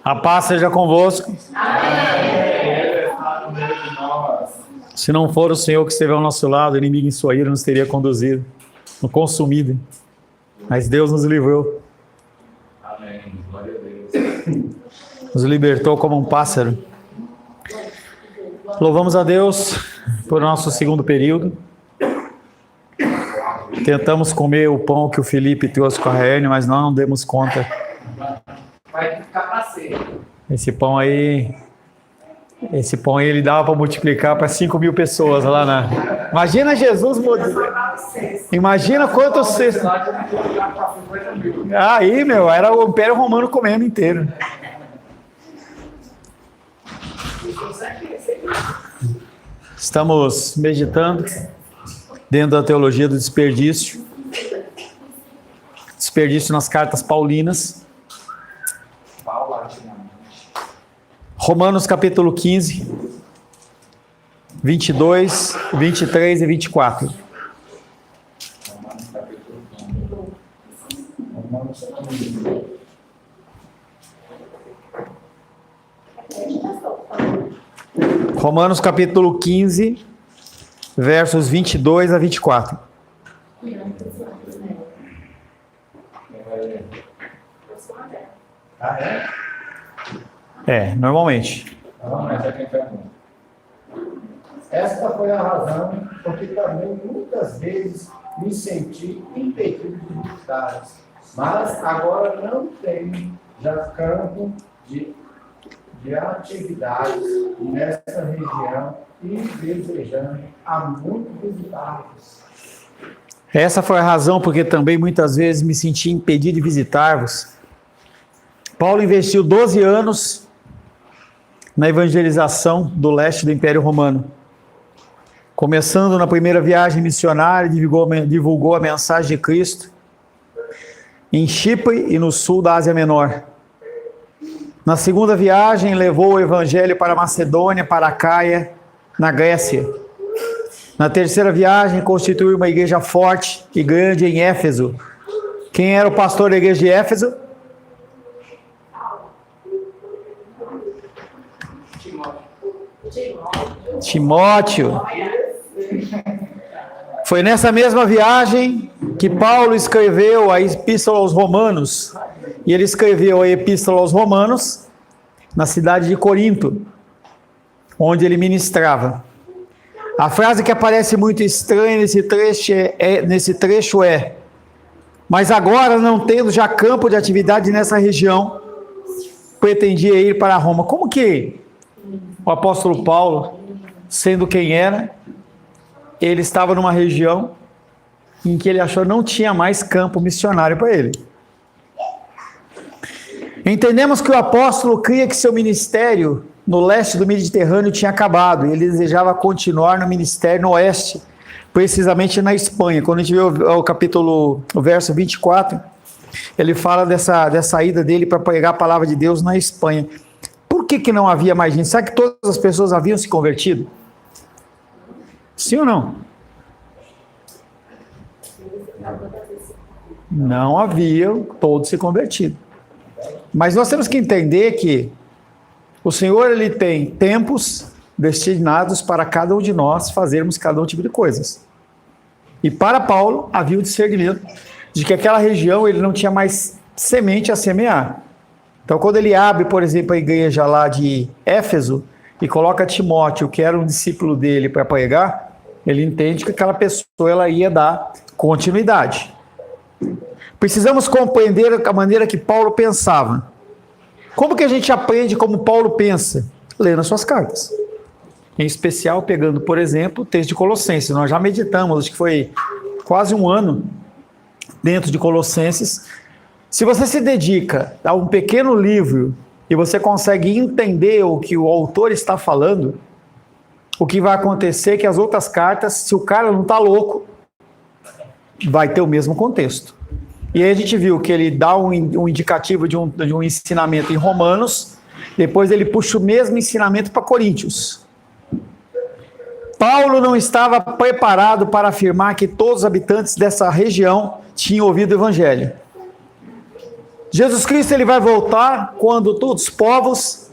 A paz seja convosco. Se não for o Senhor que esteve ao nosso lado, o inimigo em sua ira nos teria conduzido, nos consumido. Mas Deus nos livrou. Amém. Glória a Deus. Nos libertou como um pássaro. Louvamos a Deus por nosso segundo período. Tentamos comer o pão que o Felipe trouxe com a Raene, mas nós não demos conta. Vai ficar para sempre. Esse pão aí ele dava para multiplicar para 5.000 pessoas lá na... Imagina Jesus... Imagina quantos cestos... Aí, meu, era o Império Romano comendo inteiro. Estamos meditando dentro da teologia do desperdício. Desperdício nas cartas paulinas. Romanos capítulo 15, 22, 23 e 24. Romanos capítulo 15, versos 22 a 24. Normalmente. Esta foi a razão porque também muitas vezes me senti impedido de visitar, mas agora não tenho já campo de atividades nesta região e desejando há muito visitá-los. Essa foi a razão porque também muitas vezes me senti impedido de visitar-vos. Paulo investiu 12 anos na evangelização do leste do Império Romano. Começando na primeira viagem missionária, divulgou a mensagem de Cristo em Chipre e no sul da Ásia Menor. Na segunda viagem, levou o evangelho para a Macedônia, para a Caia, na Grécia. Na terceira viagem, constituiu uma igreja forte e grande em Éfeso. Quem era o pastor da igreja de Éfeso? Timóteo. Foi nessa mesma viagem que Paulo escreveu a Epístola aos Romanos. E ele escreveu a Epístola aos Romanos na cidade de Corinto, onde ele ministrava. A frase que aparece muito estranha nesse trecho é: mas agora, não tendo já campo de atividade nessa região, pretendia ir para Roma. Como que o apóstolo Paulo, sendo quem era, ele estava numa região em que ele achou não tinha mais campo missionário para ele? Entendemos que o apóstolo cria que seu ministério no leste do Mediterrâneo tinha acabado e ele desejava continuar no ministério no oeste, precisamente na Espanha. Quando a gente vê o verso 24, ele fala dessa ida dele para pregar a palavra de Deus na Espanha. Por que não havia mais gente? Sabe que todas as pessoas haviam se convertido? Sim ou não? Não haviam todos se convertido. Mas nós temos que entender que o Senhor, ele tem tempos destinados para cada um de nós fazermos cada um tipo de coisas. E para Paulo havia o discernimento de que aquela região ele não tinha mais semente a semear. Então, quando ele abre, por exemplo, a igreja lá de Éfeso e coloca Timóteo, que era um discípulo dele, para pregar, ele entende que aquela pessoa ela ia dar continuidade. Precisamos compreender a maneira que Paulo pensava. Como que a gente aprende como Paulo pensa? Lendo as suas cartas. Em especial, pegando, por exemplo, o texto de Colossenses. Nós já meditamos, acho que foi quase um ano dentro de Colossenses. Se você se dedica a um pequeno livro e você consegue entender o que o autor está falando, o que vai acontecer é que as outras cartas, se o cara não está louco, vai ter o mesmo contexto. E aí a gente viu que ele dá um indicativo de um ensinamento em Romanos, depois ele puxa o mesmo ensinamento para Coríntios. Paulo não estava preparado para afirmar que todos os habitantes dessa região tinham ouvido o evangelho. Jesus Cristo ele vai voltar quando todos os povos,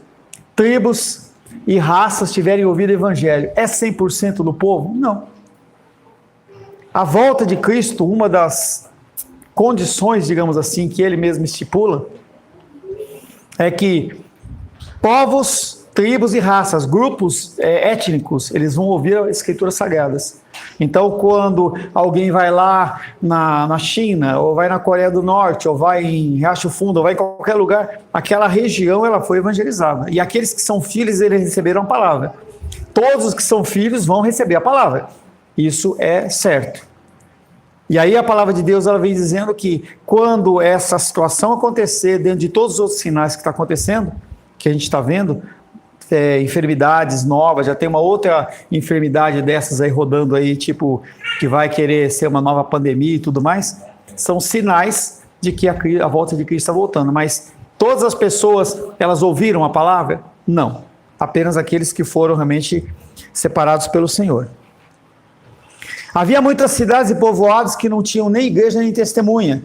tribos e raças tiverem ouvido o Evangelho. É 100% do povo? Não. A volta de Cristo, uma das condições, digamos assim, que ele mesmo estipula, é que povos, tribos e raças, grupos étnicos, eles vão ouvir as escrituras sagradas. Então, quando alguém vai lá na China, ou vai na Coreia do Norte, ou vai em Riacho Fundo, ou vai em qualquer lugar, aquela região ela foi evangelizada. E aqueles que são filhos, eles receberam a palavra. Todos os que são filhos vão receber a palavra. Isso é certo. E aí a palavra de Deus ela vem dizendo que quando essa situação acontecer, dentro de todos os outros sinais que está acontecendo, que a gente está vendo, enfermidades novas, já tem uma outra enfermidade dessas aí rodando aí, tipo, que vai querer ser uma nova pandemia e tudo mais, são sinais de que a volta de Cristo está voltando. Mas todas as pessoas, elas ouviram a palavra? Não. Apenas aqueles que foram realmente separados pelo Senhor. Havia muitas cidades e povoados que não tinham nem igreja nem testemunha.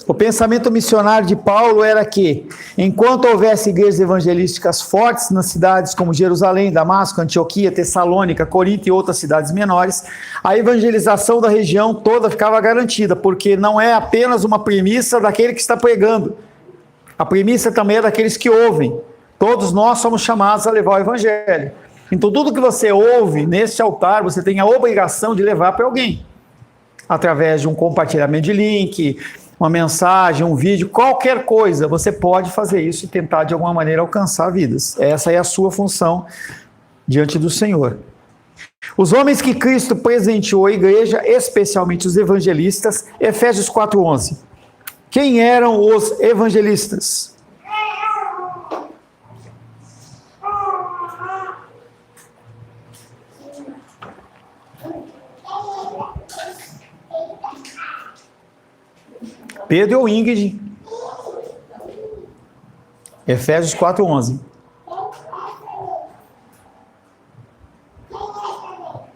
O pensamento missionário de Paulo era que, enquanto houvesse igrejas evangelísticas fortes nas cidades como Jerusalém, Damasco, Antioquia, Tessalônica, Corinto e outras cidades menores, a evangelização da região toda ficava garantida, porque não é apenas uma premissa daquele que está pregando. A premissa também é daqueles que ouvem. Todos nós somos chamados a levar o evangelho. Então, tudo que você ouve neste altar, você tem a obrigação de levar para alguém. Através de um compartilhamento de link, uma mensagem, um vídeo, qualquer coisa, você pode fazer isso e tentar de alguma maneira alcançar vidas. Essa é a sua função diante do Senhor. Os homens que Cristo presenteou à igreja, especialmente os evangelistas, Efésios 4:11. Quem eram os evangelistas? Pedro ou Ingrid, Efésios 4:11.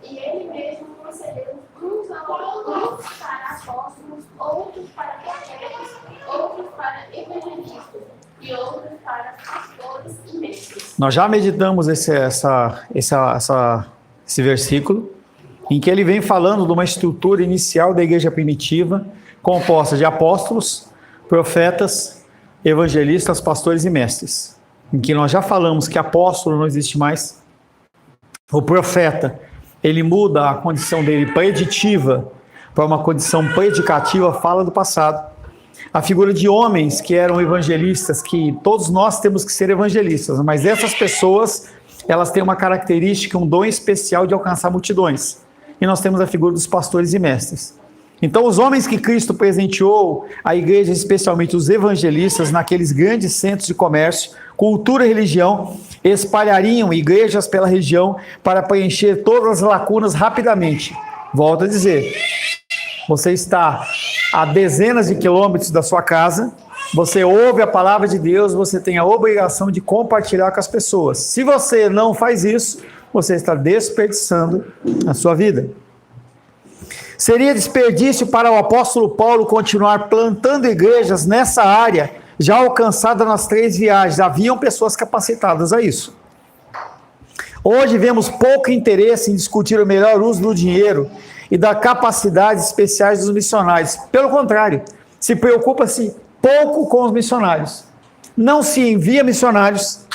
E ele mesmo concedeu uns para apóstolos, outros para profetas, outros para evangelistas e outros para pastores e mestres. Nós já meditamos esse versículo, em que ele vem falando de uma estrutura inicial da igreja primitiva, composta de apóstolos, profetas, evangelistas, pastores e mestres. Em que nós já falamos que apóstolo não existe mais. O profeta, ele muda a condição dele preditiva para uma condição predicativa, fala do passado. A figura de homens que eram evangelistas, que todos nós temos que ser evangelistas, mas essas pessoas, elas têm uma característica, um dom especial de alcançar multidões. E nós temos a figura dos pastores e mestres. Então, os homens que Cristo presenteou à igreja, especialmente os evangelistas, naqueles grandes centros de comércio, cultura e religião, espalhariam igrejas pela região para preencher todas as lacunas rapidamente. Volto a dizer, você está a dezenas de quilômetros da sua casa, você ouve a palavra de Deus, você tem a obrigação de compartilhar com as pessoas. Se você não faz isso, você está desperdiçando a sua vida. Seria desperdício para o apóstolo Paulo continuar plantando igrejas nessa área, já alcançada nas 3 viagens. Haviam pessoas capacitadas a isso. Hoje vemos pouco interesse em discutir o melhor uso do dinheiro e das capacidades especiais dos missionários. Pelo contrário, se preocupa-se pouco com os missionários. Não se envia missionários,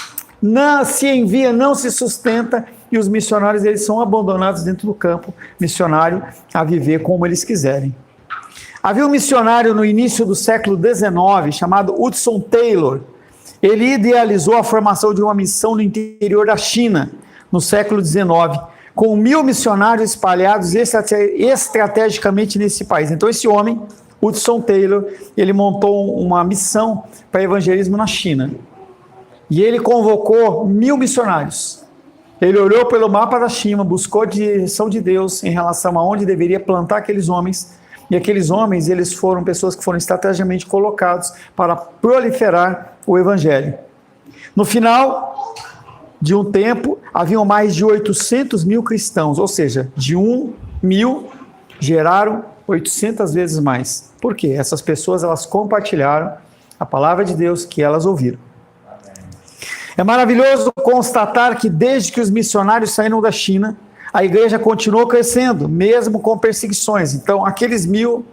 não se sustenta, e os missionários eles são abandonados dentro do campo missionário a viver como eles quiserem. Havia um missionário no início do século XIX chamado Hudson Taylor. Ele idealizou a formação de uma missão no interior da China no século XIX, com 1.000 missionários espalhados estrategicamente nesse país. Então esse homem, Hudson Taylor, ele montou uma missão para evangelismo na China. E ele convocou 1.000 missionários. Ele olhou pelo mapa da China, buscou a direção de Deus em relação a onde deveria plantar aqueles homens. E aqueles homens, eles foram pessoas que foram estrategicamente colocados para proliferar o evangelho. No final de um tempo, haviam mais de 800.000 cristãos, ou seja, de 1.000 geraram 800 vezes mais. Por quê? Essas pessoas, elas compartilharam a palavra de Deus que elas ouviram. É maravilhoso constatar que desde que os missionários saíram da China, a igreja continuou crescendo, mesmo com perseguições. Então, aqueles mil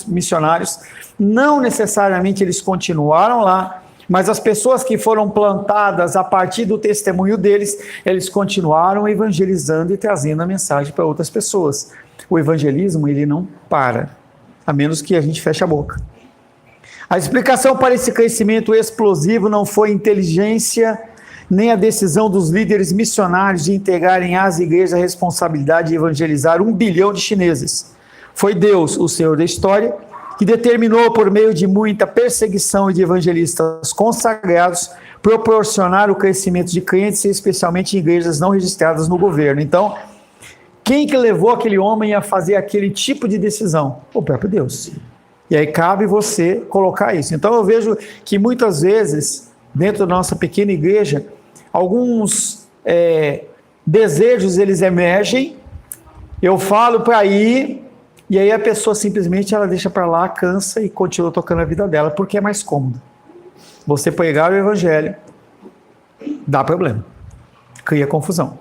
missionários, não necessariamente eles continuaram lá, mas as pessoas que foram plantadas a partir do testemunho deles, eles continuaram evangelizando e trazendo a mensagem para outras pessoas. O evangelismo, ele não para, a menos que a gente feche a boca. A explicação para esse crescimento explosivo não foi inteligência, nem a decisão dos líderes missionários de entregarem às igrejas a responsabilidade de evangelizar 1 bilhão de chineses. Foi Deus, o Senhor da história, que determinou, por meio de muita perseguição e de evangelistas consagrados, proporcionar o crescimento de crentes, especialmente em igrejas não registradas no governo. Então, quem que levou aquele homem a fazer aquele tipo de decisão? O próprio Deus. E aí cabe você colocar isso. Então eu vejo que muitas vezes, dentro da nossa pequena igreja, alguns desejos eles emergem, eu falo para ir, e aí a pessoa simplesmente ela deixa para lá, cansa e continua tocando a vida dela, porque é mais cômodo. Você pregar o evangelho dá problema, cria confusão.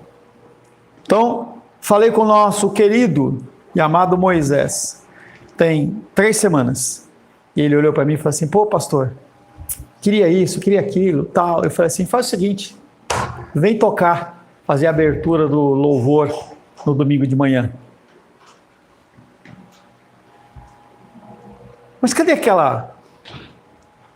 Então, falei com o nosso querido e amado Moisés, tem 3 semanas, e ele olhou para mim e falou assim: pô, pastor, queria isso, queria aquilo, tal. Eu falei assim: faz o seguinte, vem tocar, fazer a abertura do louvor no domingo de manhã. Mas cadê aquela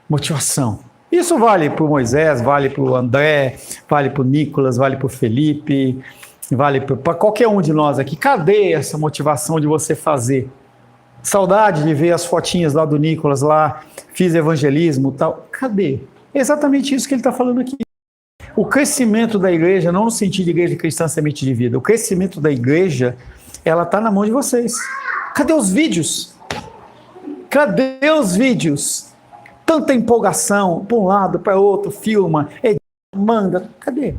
motivação? Isso vale para o Moisés, vale para o André, vale para o Nicolas, vale para o Felipe, vale para qualquer um de nós aqui. Cadê essa motivação de você fazer? Saudade de ver as fotinhas lá do Nicolas, lá, fiz evangelismo e tal. Cadê? É exatamente isso que ele está falando aqui. O crescimento da igreja, não no sentido de igreja cristã semente de vida, o crescimento da igreja, ela está na mão de vocês. Cadê os vídeos? Cadê os vídeos? Tanta empolgação, para um lado, para outro, filma, manda. Cadê?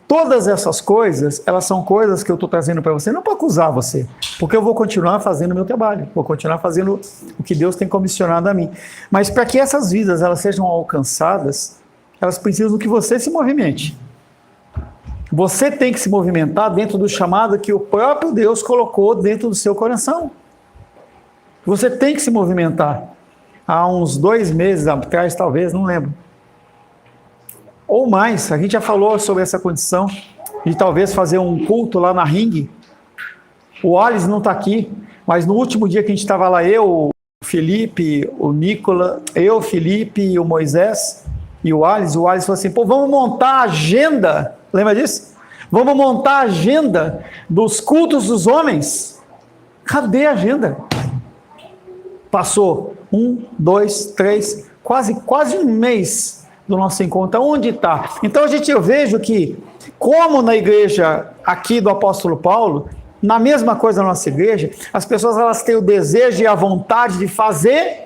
Todas essas coisas, elas são coisas que eu estou trazendo para você, não para acusar você, porque eu vou continuar fazendo o meu trabalho, vou continuar fazendo o que Deus tem comissionado a mim. Mas para que essas vidas elas sejam alcançadas, elas precisam que você se movimente. Você tem que se movimentar dentro do chamado que o próprio Deus colocou dentro do seu coração. Você tem que se movimentar. Há uns 2 meses atrás, talvez, não lembro, ou mais, a gente já falou sobre essa condição de talvez fazer um culto lá na Ring. O Alisson não está aqui, mas no último dia que a gente estava lá, eu, o Felipe, o Nicolas, eu, Felipe, o Moisés e o Alisson falou assim: pô, vamos montar a agenda, lembra disso? Vamos montar a agenda dos cultos dos homens. Cadê a agenda? Passou 1, 2, 3, quase um mês do nosso encontro. Onde está? Então eu vejo que, como na igreja aqui do apóstolo Paulo, na mesma coisa na nossa igreja, as pessoas elas têm o desejo e a vontade de fazer.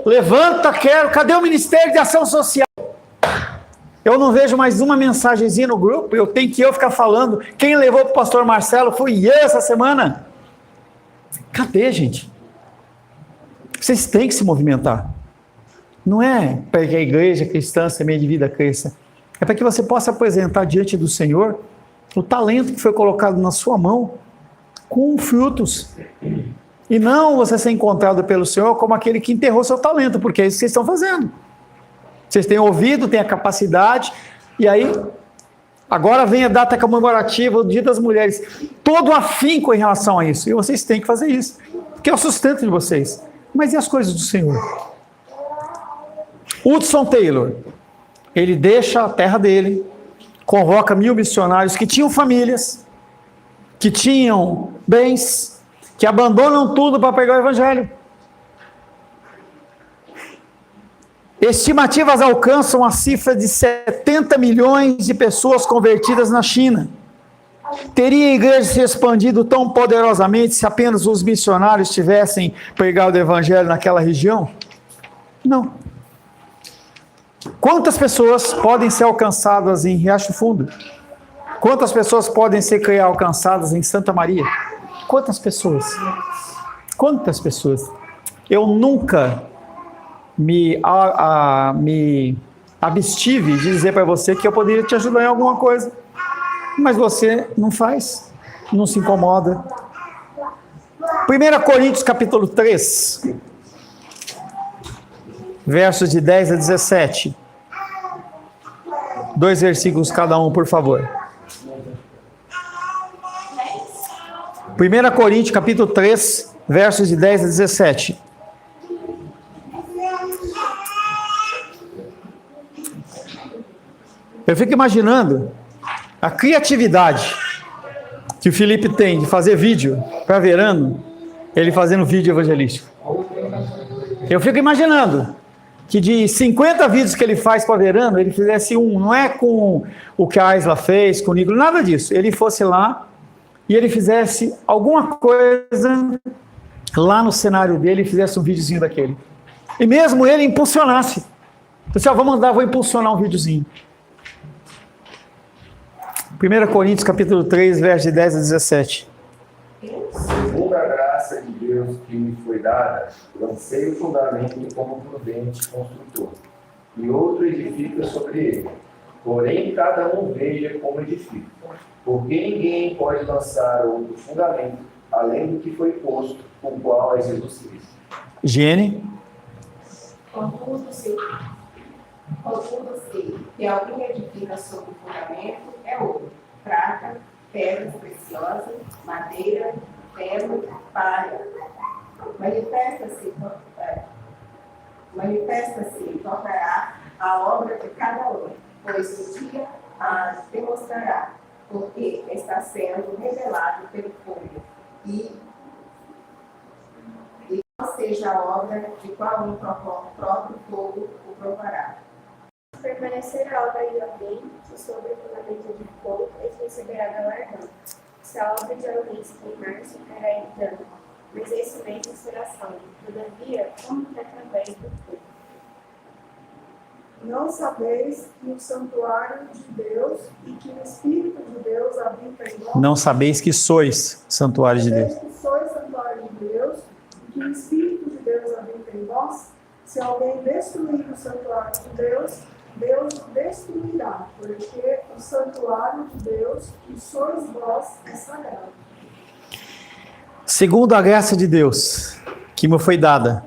Levanta, quero, cadê o Ministério de Ação Social? Eu não vejo mais uma mensagenzinha no grupo, eu tenho que ficar falando. Quem levou para o pastor Marcelo fui eu essa semana. Cadê, gente? Vocês têm que se movimentar. Não é para que a igreja cristã semente de vida cresça. É para que você possa apresentar diante do Senhor o talento que foi colocado na sua mão com frutos. E não você ser encontrado pelo Senhor como aquele que enterrou seu talento, porque é isso que vocês estão fazendo. Vocês têm ouvido, têm a capacidade, e aí, agora vem a data comemorativa, o Dia das Mulheres. Todo afinco em relação a isso. E vocês têm que fazer isso, porque é o sustento de vocês. Mas e as coisas do Senhor? Hudson Taylor, ele deixa a terra dele, convoca 1000 missionários que tinham famílias, que tinham bens, que abandonam tudo para pregar o evangelho. Estimativas alcançam a cifra de 70 milhões de pessoas convertidas na China. Teria a igreja se expandido tão poderosamente se apenas os missionários tivessem pregado o evangelho naquela região? Não. Quantas pessoas podem ser alcançadas em Riacho Fundo? Quantas pessoas podem ser alcançadas em Santa Maria? Quantas pessoas? Quantas pessoas? Eu nunca me abstive de dizer para você que eu poderia te ajudar em alguma coisa, mas você não faz, não se incomoda. 1 Coríntios capítulo 3, versos de 10 a 17. 2 versículos cada um, por favor. 1 Coríntios capítulo 3, versos de 10 a 17. Eu fico imaginando a criatividade que o Felipe tem de fazer vídeo para Verano, ele fazendo vídeo evangelístico. Eu fico imaginando que de 50 vídeos que ele faz para Verano, ele fizesse um, não é com o que a Aisla fez, com o Nicolas, nada disso. Ele fosse lá e ele fizesse alguma coisa lá no cenário dele e fizesse um videozinho daquele. E mesmo ele impulsionasse. Pessoal, vou impulsionar um videozinho. 1 Coríntios capítulo 3, versos de 10 a 17. Segundo a graça de Deus que me foi dada, lancei o fundamento como prudente construtor, e outro edifica sobre ele. Porém, cada um veja como edifica. Porque ninguém pode lançar outro fundamento, além do que foi posto, o qual é Jesus Cristo. Gene. Contudo, se que alguém edifica sobre o fundamento, é ouro, prata, pedras preciosas, madeira, ferro, palha. Manifesta-se e tocará a obra de cada um, pois o dia a demonstrará, porque está sendo revelado pelo fogo, e qual seja a obra de qual um próprio fogo o provará. Permanecer a obra de alguém que sobre o fundamento edificou, esse receberá galardão. Se a obra de alguém se queimar, ficará em dano, mas esse mesmo será salvo. Todavia, como que através do fogo. Não sabeis que o santuário de Deus e que o Espírito de Deus habita em vós? Não sabeis que sois santuário de Deus. Sabeis que sois santuário de Deus e que o Espírito de Deus habita em vós? Se alguém destruir o santuário de Deus, Deus o destruirá, porque o santuário de Deus, que sois vós, é sagrado. Segundo a graça de Deus, que me foi dada,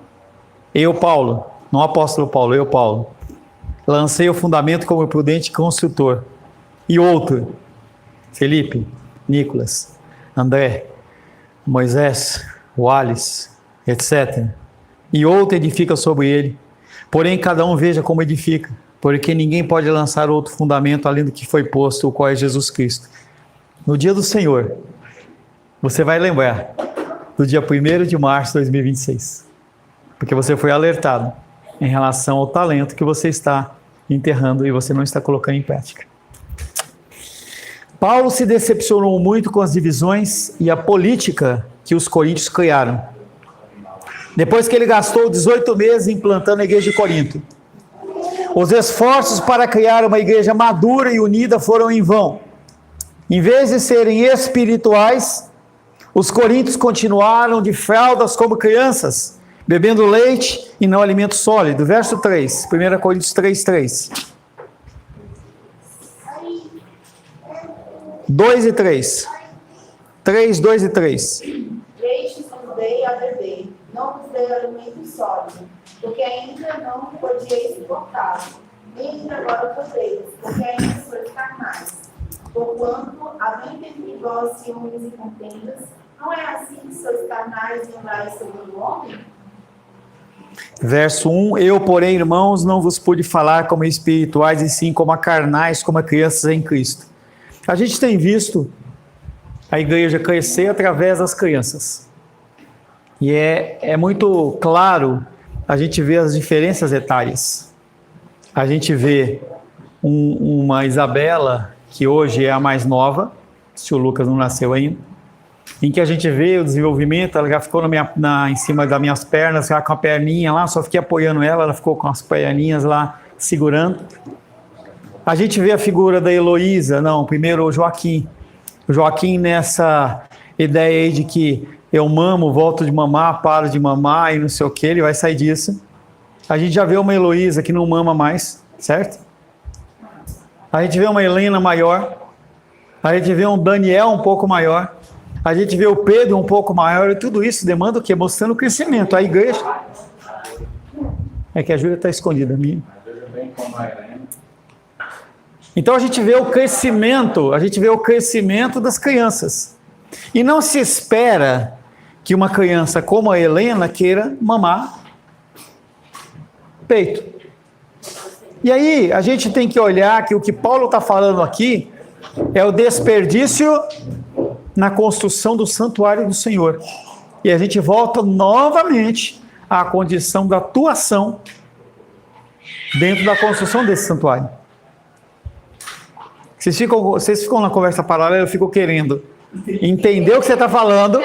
eu, Paulo, não o apóstolo Paulo, eu, Paulo, lancei o fundamento como prudente construtor. E outro, Felipe, Nicolas, André, Moisés, Wallace, etc. E outro edifica sobre ele. Porém, cada um veja como edifica, porque ninguém pode lançar outro fundamento além do que foi posto, o qual é Jesus Cristo. No dia do Senhor, você vai lembrar do dia 1º de março de 2026, porque você foi alertado em relação ao talento que você está enterrando e você não está colocando em prática. Paulo se decepcionou muito com as divisões e a política que os coríntios criaram. Depois que ele gastou 18 meses implantando a igreja de Corinto, os esforços para criar uma igreja madura e unida foram em vão. Em vez de serem espirituais, os coríntios continuaram de fraldas como crianças, bebendo leite e não alimento sólido. Verso 3, 1 Coríntios 3:3. 2 e 3. 3, 2 e 3. Leite vos dei a beber, não vos dei alimento sólido, porque ainda não podieis suportá-lo, nem ainda agora podeis, porque ainda sois carnais. Porquanto, havendo entre vós ciúmes e contendas, não é assim que sois carnais e andais segundo o homem? Verso 1, eu, porém, irmãos, não vos pude falar como espirituais, e sim como a carnais, como a crianças em Cristo. A gente tem visto a igreja crescer através das crianças. E é muito claro a gente ver as diferenças etárias. A gente vê uma Isabela, que hoje é a mais nova, se o Lucas não nasceu ainda, em que a gente vê o desenvolvimento, ela já ficou em cima das minhas pernas, já com a perninha lá, só fiquei apoiando ela ficou com as perninhas lá, segurando. A gente vê a figura da Heloísa, primeiro o Joaquim. O Joaquim nessa ideia aí de que eu mamo, volto de mamar, paro de mamar e não sei o que, ele vai sair disso. A gente já vê uma Heloísa que não mama mais, certo? A gente vê uma Helena maior. A gente vê um Daniel um pouco maior. A gente vê o Pedro um pouco maior. E tudo isso demanda o quê? Mostrando o crescimento. A igreja... É que a Júlia está escondida, minha. Então a gente vê o crescimento, das crianças. E não se espera que uma criança como a Helena queira mamar peito. E aí a gente tem que olhar que o que Paulo está falando aqui é o desperdício na construção do santuário do Senhor. E a gente volta novamente à condição da atuação dentro da construção desse santuário. Vocês ficam na conversa paralela, eu fico querendo entender o que você está falando,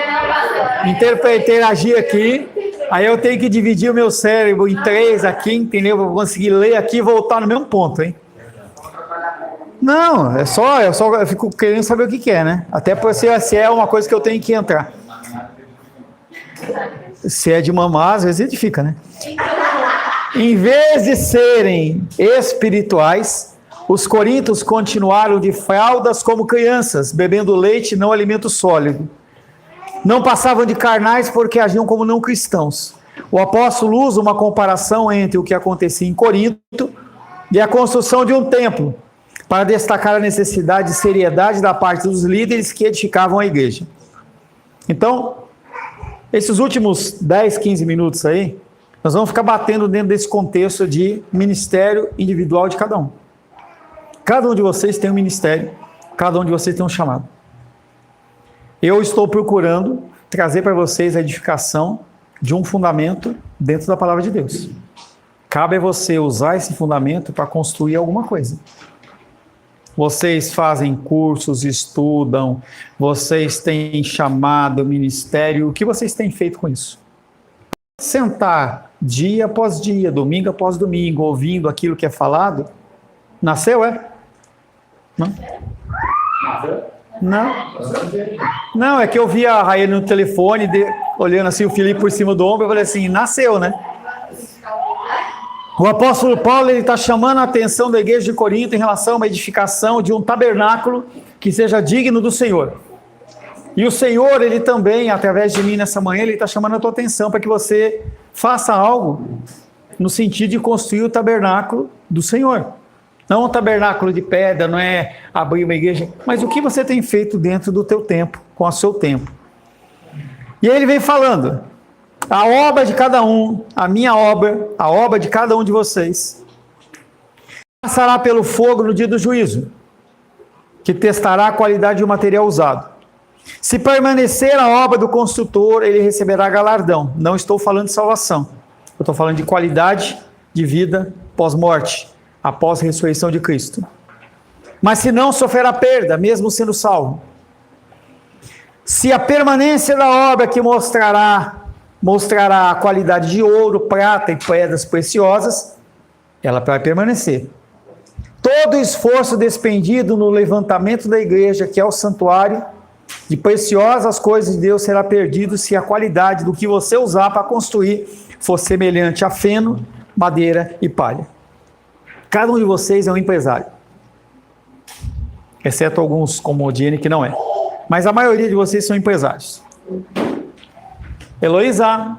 interagir aqui, aí eu tenho que dividir o meu cérebro em 3 aqui, entendeu? Para conseguir ler aqui e voltar no mesmo ponto, hein? Não, eu fico querendo saber o que é, né? Até por se é uma coisa que eu tenho que entrar. Se é de mamar, às vezes edifica, né? Em vez de serem espirituais, os coríntios continuaram de fraldas como crianças, bebendo leite e não alimento sólido. Não passavam de carnais porque agiam como não cristãos. O apóstolo usa uma comparação entre o que acontecia em Corinto e a construção de um templo, para destacar a necessidade de seriedade da parte dos líderes que edificavam a igreja. Então, esses últimos 10, 15 minutos aí, nós vamos ficar batendo dentro desse contexto de ministério individual de cada um. Cada um de vocês tem um ministério, cada um de vocês tem um chamado. Eu estou procurando trazer para vocês a edificação de um fundamento dentro da palavra de Deus. Cabe a você usar esse fundamento para construir alguma coisa. Vocês fazem cursos, estudam, vocês têm chamado, ministério, o que vocês têm feito com isso? Sentar dia após dia, domingo após domingo, ouvindo aquilo que é falado, nasceu, é? Não? Não. Não, é que eu vi a Raíla no telefone, olhando assim o Felipe por cima do ombro, eu falei assim, nasceu, né? O apóstolo Paulo está chamando a atenção da igreja de Corinto em relação a uma edificação de um tabernáculo que seja digno do Senhor. E o Senhor, ele também, através de mim nessa manhã, ele está chamando a tua atenção para que você faça algo no sentido de construir o tabernáculo do Senhor. Não um tabernáculo de pedra, não é abrir uma igreja, mas o que você tem feito dentro do teu tempo, com o seu tempo. E aí ele vem falando, a obra de cada um, a minha obra, a obra de cada um de vocês, passará pelo fogo no dia do juízo, que testará a qualidade do material usado. Se permanecer a obra do construtor, ele receberá galardão. Não estou falando de salvação, eu estou falando de qualidade de vida pós-morte, após a ressurreição de Cristo. Mas se não, sofrerá perda, mesmo sendo salvo. Se a permanência da obra que mostrará a qualidade de ouro, prata e pedras preciosas, ela vai permanecer. Todo esforço despendido no levantamento da igreja, que é o santuário, de preciosas coisas de Deus será perdido se a qualidade do que você usar para construir for semelhante a feno, madeira e palha. Cada um de vocês é um empresário. Exceto alguns como o Diene, que não é. Mas a maioria de vocês são empresários. Heloísa,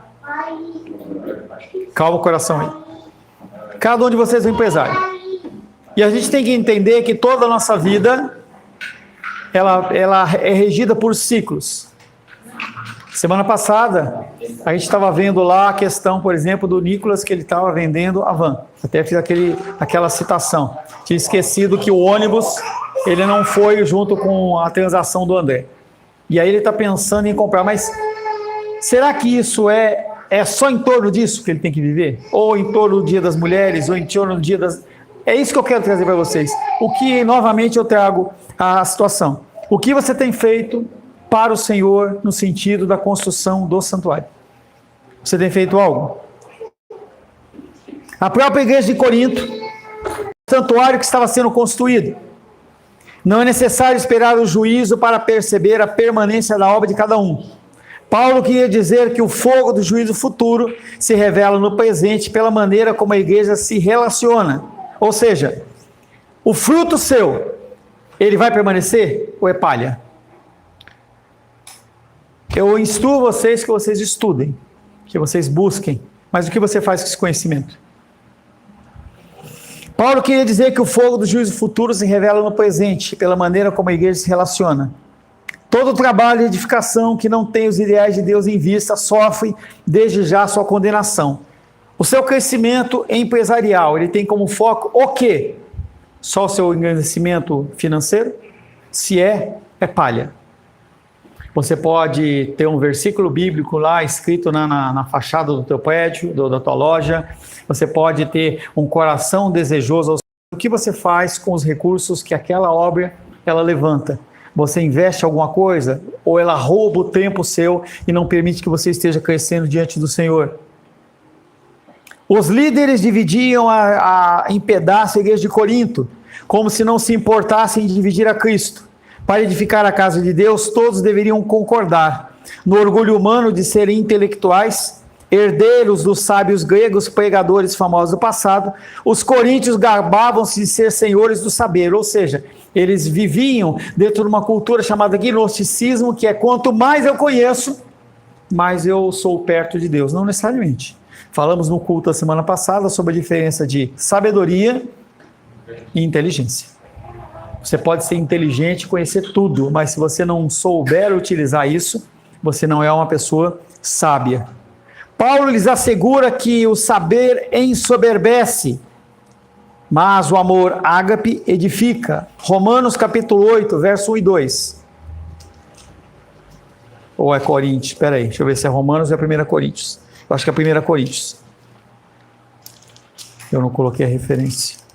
calma o coração aí. Cada um de vocês é um empresário. E a gente tem que entender que toda a nossa vida, ela é regida por ciclos. Semana passada, a gente estava vendo lá a questão, por exemplo, do Nicolas, que ele estava vendendo a van. Até fiz aquela citação. Tinha esquecido que o ônibus, ele não foi junto com a transação do André. E aí ele está pensando em comprar, mas será que isso é só em torno disso que ele tem que viver? Ou em torno do Dia das Mulheres, ou em torno do Dia das... É isso que eu quero trazer para vocês. O que, novamente, eu trago a situação. O que você tem feito para o Senhor no sentido da construção do santuário? Você tem feito algo? A própria igreja de Corinto, o santuário que estava sendo construído. Não é necessário esperar o juízo para perceber a permanência da obra de cada um. Paulo queria dizer que o fogo do juízo futuro se revela no presente pela maneira como a igreja se relaciona. Ou seja, o fruto seu, ele vai permanecer ou é palha? Eu instruo vocês que vocês estudem, que vocês busquem, mas o que você faz com esse conhecimento? Paulo queria dizer que o fogo do juízo futuro se revela no presente pela maneira como a igreja se relaciona. Todo trabalho de edificação que não tem os ideais de Deus em vista sofre desde já sua condenação. O seu crescimento empresarial, ele tem como foco o quê? Só o seu engrandecimento financeiro? Se é palha. Você pode ter um versículo bíblico lá escrito na fachada do teu prédio, da tua loja. Você pode ter um coração desejoso. O que você faz com os recursos que aquela obra ela levanta? Você investe alguma coisa? Ou ela rouba o tempo seu e não permite que você esteja crescendo diante do Senhor? Os líderes dividiam em pedaços a igreja de Corinto, como se não se importassem em dividir a Cristo. Para edificar a casa de Deus, todos deveriam concordar no orgulho humano de serem intelectuais, herdeiros dos sábios gregos, pregadores famosos do passado. Os coríntios gabavam-se de ser senhores do saber, ou seja, eles viviam dentro de uma cultura chamada gnosticismo, que é quanto mais eu conheço, mais eu sou perto de Deus. Não necessariamente. Falamos no culto da semana passada sobre a diferença de sabedoria e inteligência. Você pode ser inteligente e conhecer tudo, mas se você não souber utilizar isso, você não é uma pessoa sábia. Paulo lhes assegura que o saber ensoberbece, mas o amor ágape edifica. Romanos capítulo 8, verso 1 e 2. Ou é Coríntios? Espera aí, deixa eu ver se é Romanos ou é 1 Coríntios. Eu acho que é 1 Coríntios. Eu não coloquei a referência.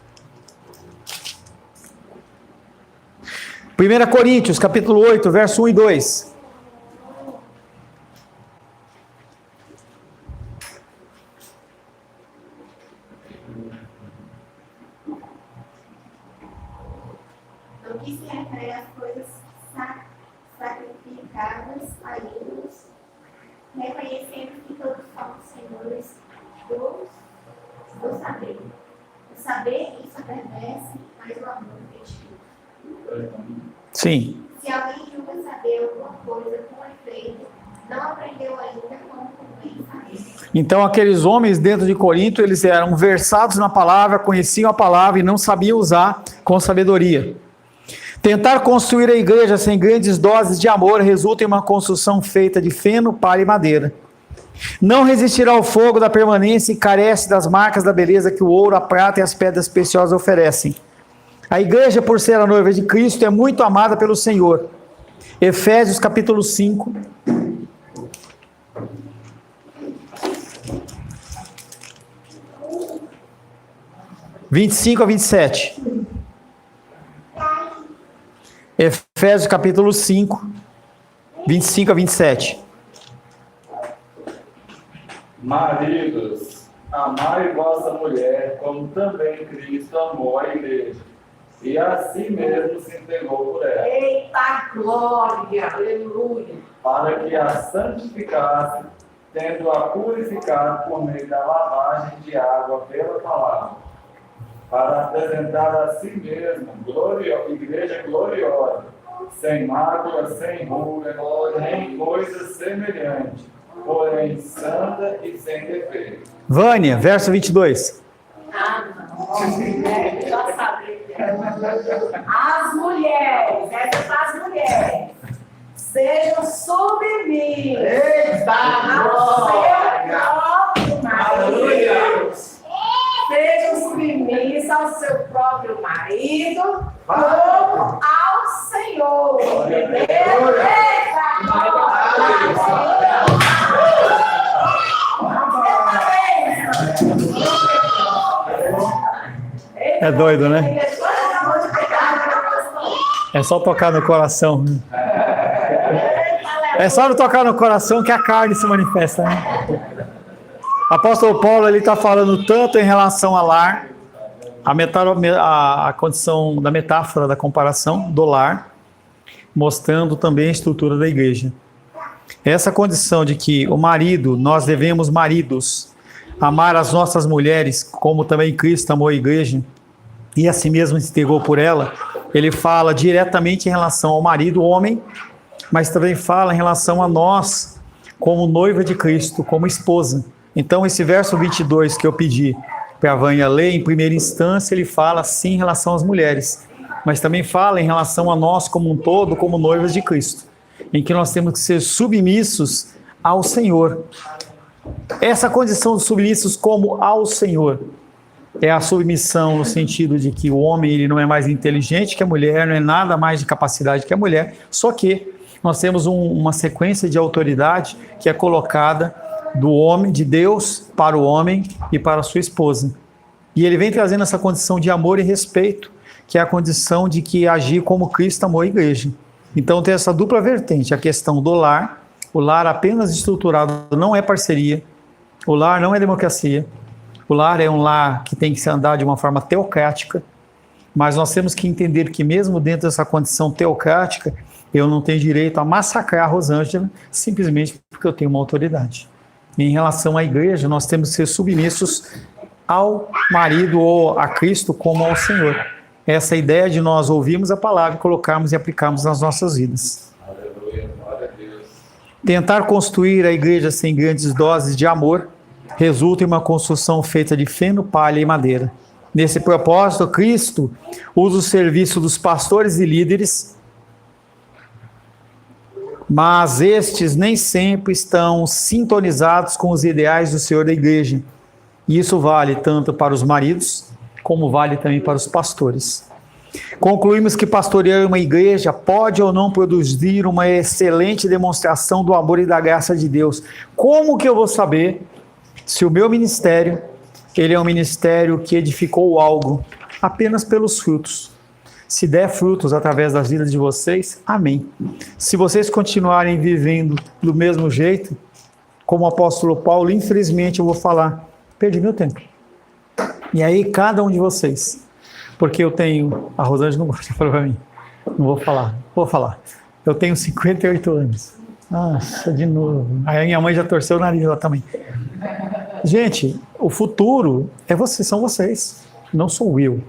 1 Coríntios, capítulo 8, verso 1 e 2. No que se refere às coisas sacrificadas a ídolos, reconhecendo que todos somos senhores do saber. O saber ensoberbece, mas o amor edifica. Sim. Se alguém julga saber alguma coisa com efeito, não aprendeu ainda como convém saber. Então aqueles homens dentro de Corinto, eles eram versados na palavra, conheciam a palavra e não sabiam usar com sabedoria. Tentar construir a igreja sem grandes doses de amor resulta em uma construção feita de feno, palha e madeira. Não resistirá ao fogo da permanência e carece das marcas da beleza que o ouro, a prata e as pedras preciosas oferecem. A igreja, por ser a noiva de Cristo, é muito amada pelo Senhor. Efésios capítulo 5. (25 a 27). Efésios capítulo 5, 25 a 27. Maridos, amai vossa mulher, como também Cristo amou a igreja, e assim mesmo se entregou por ela. Eita glória, aleluia. Para que a santificasse, tendo-a purificado por meio da lavagem de água pela palavra, para apresentar a si mesmo igreja gloriosa, sem mácula, sem ruga, nem coisa semelhante, porém santa e sem defeito. Vânia, verso 22. Ah, não. Já sabia. As mulheres, essa é para as mulheres, sejam submissas ao seu próprio marido. Sejam submissas ao seu próprio marido, como ao Senhor. Entendeu? É doido, né? É só tocar no coração. É só não tocar no coração que a carne se manifesta, né? Apóstolo Paulo ele está falando tanto em relação ao lar, a condição da metáfora da comparação do lar, mostrando também a estrutura da igreja. Essa condição de que o marido, nós devemos, maridos, amar as nossas mulheres, como também Cristo amou a igreja, e a si mesmo se entregou por ela, ele fala diretamente em relação ao marido, homem, mas também fala em relação a nós, como noiva de Cristo, como esposa. Então, esse verso 22 que eu pedi para a Vânia ler, em primeira instância, ele fala sim em relação às mulheres, mas também fala em relação a nós como um todo, como noivas de Cristo, em que nós temos que ser submissos ao Senhor. Essa condição de submissos como ao Senhor é a submissão no sentido de que o homem ele não é mais inteligente que a mulher, não é nada mais de capacidade que a mulher, só que nós temos uma sequência de autoridade que é colocada do homem, de Deus para o homem e para a sua esposa. E ele vem trazendo essa condição de amor e respeito, que é a condição de que agir como Cristo amou a igreja. Então tem essa dupla vertente, a questão do lar, o lar apenas estruturado não é parceria, o lar não é democracia, o lar é um lar que tem que se andar de uma forma teocrática, mas nós temos que entender que mesmo dentro dessa condição teocrática, eu não tenho direito a massacrar a Rosângela simplesmente porque eu tenho uma autoridade. E em relação à igreja, nós temos que ser submissos ao marido ou a Cristo como ao Senhor. Essa ideia de nós ouvirmos a palavra e colocarmos e aplicarmos nas nossas vidas. Aleluia, glória a Deus. Tentar construir a igreja sem grandes doses de amor resulta em uma construção feita de feno, palha e madeira. Nesse propósito, Cristo usa o serviço dos pastores e líderes, mas estes nem sempre estão sintonizados com os ideais do Senhor da igreja. E isso vale tanto para os maridos, como vale também para os pastores. Concluímos que pastorear uma igreja pode ou não produzir uma excelente demonstração do amor e da graça de Deus. Como que eu vou saber se o meu ministério, ele é um ministério que edificou algo? Apenas pelos frutos. Se der frutos através das vidas de vocês, amém. Se vocês continuarem vivendo do mesmo jeito, como o apóstolo Paulo, infelizmente eu vou falar, perdi meu tempo. E aí cada um de vocês, porque eu tenho, a Rosângela não gosta de falar para mim, não vou falar, eu tenho 58 anos. Nossa, de novo. Aí a minha mãe já torceu o nariz lá também. Gente, o futuro é vocês, são vocês, não sou eu.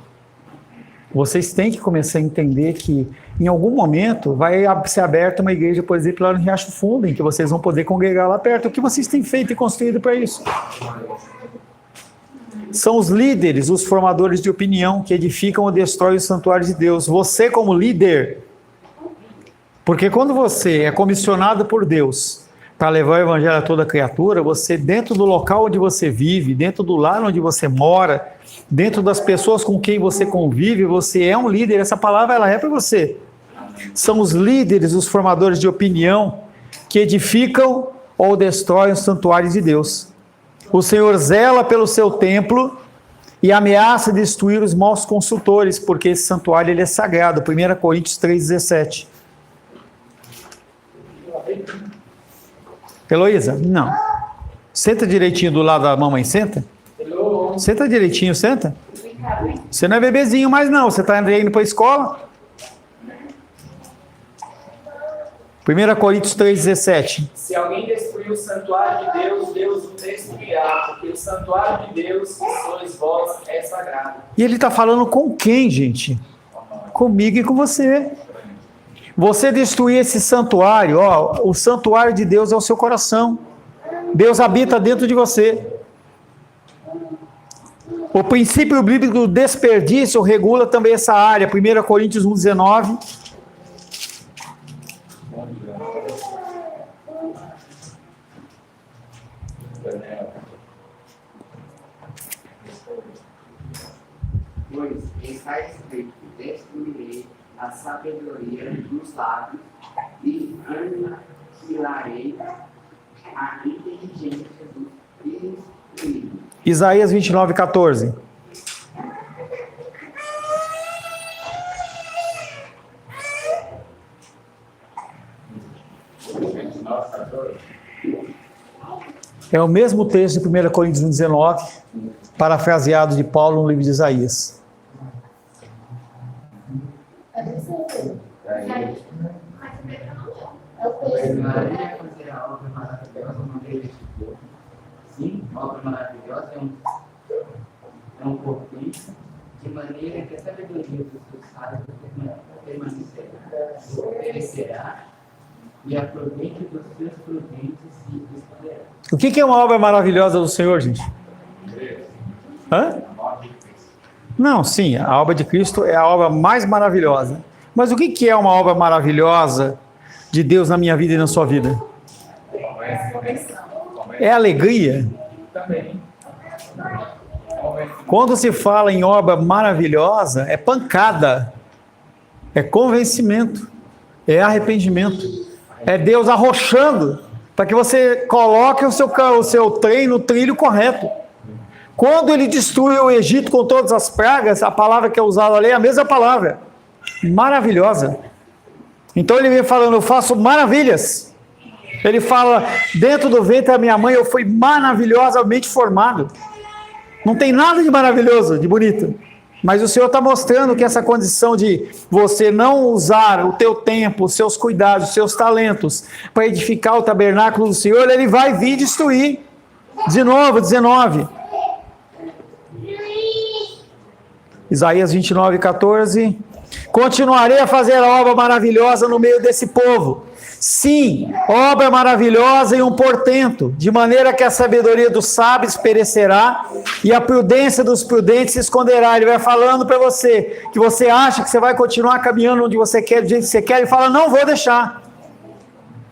Vocês têm que começar a entender que em algum momento vai ser aberta uma igreja, por exemplo, lá no Riacho Fundo, em que vocês vão poder congregar lá perto. O que vocês têm feito e construído para isso? São os líderes, os formadores de opinião que edificam ou destroem o santuário de Deus. Você como líder, porque quando você é comissionado por Deus para levar o evangelho a toda criatura, você dentro do local onde você vive, dentro do lar onde você mora, dentro das pessoas com quem você convive, você é um líder. Essa palavra ela é para você. São os líderes, os formadores de opinião que edificam ou destroem o santuário de Deus. O Senhor zela pelo seu templo e ameaça destruir os maus construtores, porque esse santuário ele é sagrado. 1 Coríntios 3,17. Heloísa, não. Senta direitinho do lado da mamãe, senta. Senta direitinho, senta. Você não é bebezinho mais não, você está indo para a escola. 1 Coríntios 3,17. Se alguém destruir o santuário de Deus, Deus o destruirá, porque o santuário de Deus, que sois vós, é sagrado. E ele está falando com quem, gente? Comigo e com você. Você destruir esse santuário, ó, o santuário de Deus é o seu coração. Deus habita dentro de você. O princípio bíblico do desperdício regula também essa área. 1 Coríntios 1,19. Pois está escrito: destruirei a sabedoria dos lábios e aniquilarei a inteligência dos instruídos. Isaías 29:14. É o mesmo texto de 1 Coríntios 1,19, parafraseado de Paulo no livro de Isaías. obra maravilhosa, é um portento, de maneira que a sabedoria dos seus sábios perecerá, e a prudência dos seus prudentes se esconderá. O que é uma obra maravilhosa do Senhor, gente? Hã? Não, sim, a obra de Cristo é a obra mais maravilhosa. Mas o que é uma obra maravilhosa de Deus na minha vida e na sua vida? É alegria. Quando se fala em obra maravilhosa, é pancada, é convencimento, é arrependimento, é Deus arrochando para que você coloque o seu trem no trilho correto. Quando ele destruiu o Egito com todas as pragas, a palavra que é usada ali é a mesma palavra, maravilhosa. Então ele vem falando, eu faço maravilhas. Ele fala, dentro do ventre da minha mãe eu fui maravilhosamente formado. Não tem nada de maravilhoso, de bonito. Mas o Senhor está mostrando que essa condição de você não usar o teu tempo, os seus cuidados, os seus talentos para edificar o tabernáculo do Senhor, ele vai vir destruir. De novo, 19. Isaías 29, 14. Continuarei a fazer a obra maravilhosa no meio desse povo. Sim, obra maravilhosa e um portento, de maneira que a sabedoria dos sábios perecerá e a prudência dos prudentes se esconderá. Ele vai falando para você, que você acha que você vai continuar caminhando onde você quer, do jeito que você quer, ele fala, não vou deixar.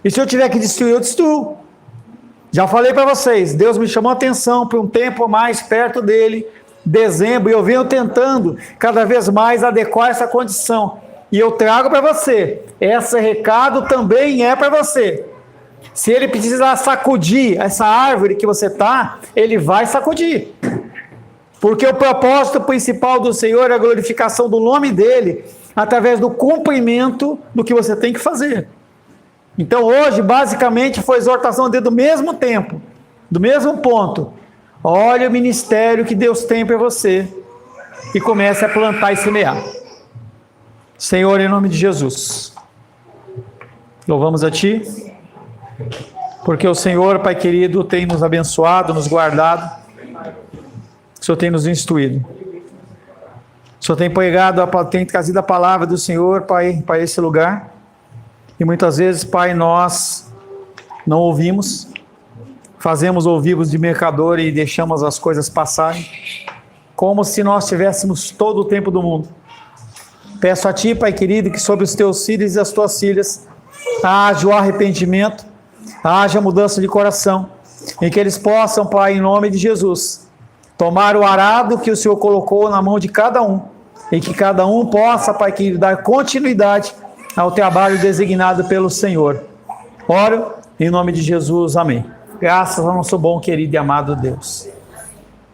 E se eu tiver que destruir, eu destruo. Já falei para vocês, Deus me chamou a atenção para um tempo mais perto dele, dezembro, e eu venho tentando cada vez mais adequar essa condição. E eu trago para você, esse recado também é para você. Se ele precisar sacudir essa árvore que você está, ele vai sacudir. Porque o propósito principal do Senhor é a glorificação do nome dele, através do cumprimento do que você tem que fazer. Então hoje, basicamente, foi exortação dentro do mesmo tempo, do mesmo ponto. Olha o ministério que Deus tem para você e comece a plantar e semear. Senhor, em nome de Jesus, louvamos a Ti, porque o Senhor, Pai querido, tem nos abençoado, nos guardado, o Senhor tem nos instruído, o Senhor tem trazido a palavra do Senhor, Pai, para esse lugar, e muitas vezes, Pai, nós não ouvimos, fazemos ouvidos de mercador e deixamos as coisas passarem, como se nós tivéssemos todo o tempo do mundo. Peço a Ti, Pai querido, que sobre os Teus filhos e as Tuas filhas haja o arrependimento, haja mudança de coração, e que eles possam, Pai, em nome de Jesus, tomar o arado que o Senhor colocou na mão de cada um, e que cada um possa, Pai querido, dar continuidade ao trabalho designado pelo Senhor. Oro em nome de Jesus, amém. Graças ao nosso bom, querido e amado Deus.